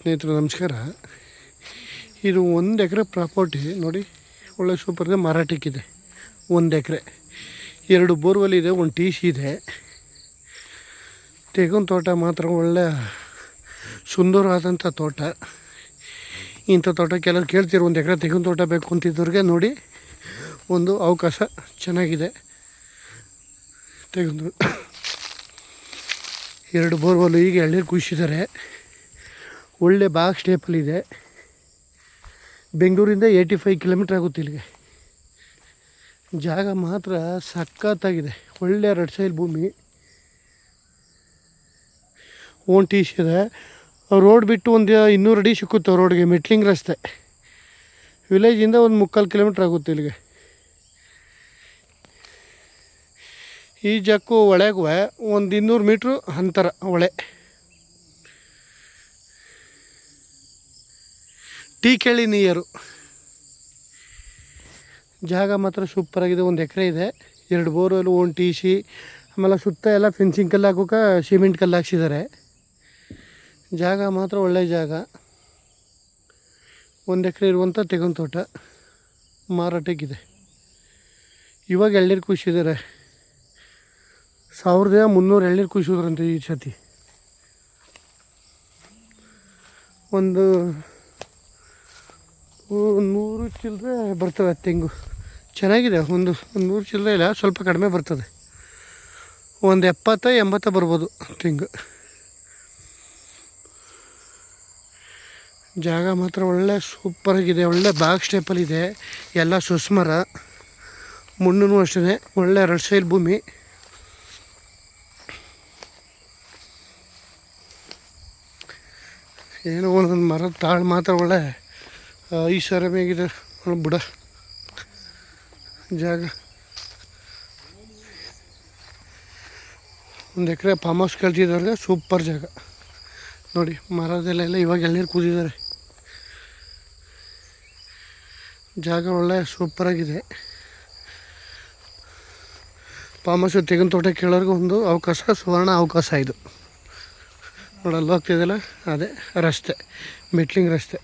ಸ್ನೇಹಿತರು ನಮಸ್ಕಾರ. ಇದು 1 ಎಕರೆ ಪ್ರಾಪರ್ಟಿ ನೋಡಿ, ಒಳ್ಳೆ ಸೂಪರ್ಗೆ ಮಾರಾಟಕ್ಕಿದೆ. 1 ಎಕರೆ 2 ಬೋರ್ವೆಲ್ ಇದೆ, 1 ಟಿ ಸಿ ಇದೆ. ತೆಂಗಿನ ತೋಟ ಮಾತ್ರ ಒಳ್ಳೆ ಸುಂದರವಾದಂಥ ತೋಟ. ಇಂಥ ತೋಟಕ್ಕೆ ಎಲ್ಲರೂ ಕೇಳ್ತೀರಿ, 1 ಎಕರೆ ತೆಂಗಿನ ತೋಟ ಬೇಕು ಅಂತಿದ್ದವ್ರಿಗೆ ನೋಡಿ ಒಂದು ಅವಕಾಶ ಚೆನ್ನಾಗಿದೆ. ತೆಂಗಿನ 2 ಬೋರ್ವೆಲ್ ಈಗ ಎಳ್ನೀರು ಕುಯ್ಸಿದ್ದಾರೆ. ಒಳ್ಳೆ ಬಾಗ್ ಸ್ಟೇಪಲ್ ಇದೆ. ಬೆಂಗಳೂರಿಂದ 85 ಕಿಲೋಮೀಟ್ರ್ ಆಗುತ್ತೆ ಇಲ್ಲಿಗೆ. ಜಾಗ ಮಾತ್ರ ಸಖತ್ತಾಗಿದೆ. ಒಳ್ಳೆ ರೆಡ್ ಸೈಲ್ ಭೂಮಿ. ಓನ್ ಟಿ ಸಿ ಇದೆ. ರೋಡ್ ಬಿಟ್ಟು ಒಂದು 200 ಅಡಿ ಸಿಕ್ಕುತ್ತೆ ರೋಡ್ಗೆ. ಮೆಟ್ಲಿಂಗ್ ರಸ್ತೆ. ವಿಲೇಜಿಂದ ಒಂದು 3/4 ಕಿಲೋಮೀಟ್ರ್ ಆಗುತ್ತೆ ಇಲ್ಲಿಗೆ. ಈ ಜಾಗಕ್ಕೂ ಒಳಗೂ ಒಂದು 200 ಮೀಟ್ರು ಅಂತರ ಒಳೆ. ಟೀ ಕೇಳಿ ನೀರು. ಜಾಗ ಮಾತ್ರ ಸೂಪರಾಗಿದೆ. 1 ಎಕರೆ ಇದೆ, 2 ಬೋರ್ವೆಲ್, 1 ಟಿ ಸಿ. ಆಮೇಲೆ ಸುತ್ತ ಎಲ್ಲ ಫೆನ್ಸಿಂಗ್ ಕಲ್ಲು ಹಾಕೋಕೆ ಸಿಮೆಂಟ್ ಕಲ್ಲು ಹಾಕ್ಸಿದ್ದಾರೆ. ಜಾಗ ಮಾತ್ರ ಒಳ್ಳೆ ಜಾಗ. 1 ಎಕರೆ ಇರುವಂಥ ತೆಂಗಿನ ತೋಟ ಮಾರಾಟಕ್ಕಿದೆ. ಇವಾಗ ಎಳ್ನೀರು ಕುಯ್ಸಿದ್ದಾರೆ. 1300 ಎಳ್ನೀರು ಕುಯ್ಸಿದ್ರಂತೆ ಈ ಸತಿ. ಒಂದು 100 ಚಿಲ್ಲರೆ ಬರ್ತವೆ ತೆಂಗು. ಚೆನ್ನಾಗಿದೆ. ಒಂದು 100 ಚಿಲ್ಲರೆ ಇಲ್ಲ, ಸ್ವಲ್ಪ ಕಡಿಮೆ ಬರ್ತದೆ. ಒಂದು 70-80 ಬರ್ಬೋದು ತೆಂಗು. ಜಾಗ ಮಾತ್ರ ಒಳ್ಳೆ ಸೂಪರಾಗಿದೆ. ಒಳ್ಳೆ ಬಾಗ್ ಸ್ಟೇಪಲ್ ಇದೆ. ಎಲ್ಲ ಸುಸ್ಮರ. ಮಣ್ಣು ಅಷ್ಟೇ ಒಳ್ಳೆ ರೆಡ್ ಸೈಲ್ ಭೂಮಿ. ಏನೋ ಒಂದೊಂದು ಮರದ ತಾಳು ಮಾತ್ರ ಒಳ್ಳೆ ಈ ಸರಮೇಗಿದೆ ಬುಡ. ಜಾಗ 1 ಎಕರೆ ಫಾರ್ಮ್ ಹೌಸ್ ಕಳ್ತಿದ್ದವ್ರಿಗೆ ಸೂಪರ್ ಜಾಗ ನೋಡಿ. ಮರದೆಲ್ಲ ಇವಾಗ ಎಳ್ನೀರು ಕೂದಿದ್ದಾರೆ. ಜಾಗ ಒಳ್ಳೆ ಸೂಪರಾಗಿದೆ. ಫಾರ್ಮ್ ಹೌಸ್ ತೆಂಗಿನ ತೋಟ ಕೇಳೋರ್ಗೆ ಒಂದು ಅವಕಾಶ, ಸುವರ್ಣ ಅವಕಾಶ ಇದು. ನೋಡಲ್ಲ ಹೋಗ್ತಿದ್ದಲ್ಲ, ಅದೇ ರಸ್ತೆ, ಮೆಟ್ಲಿಂಗ್ ರಸ್ತೆ.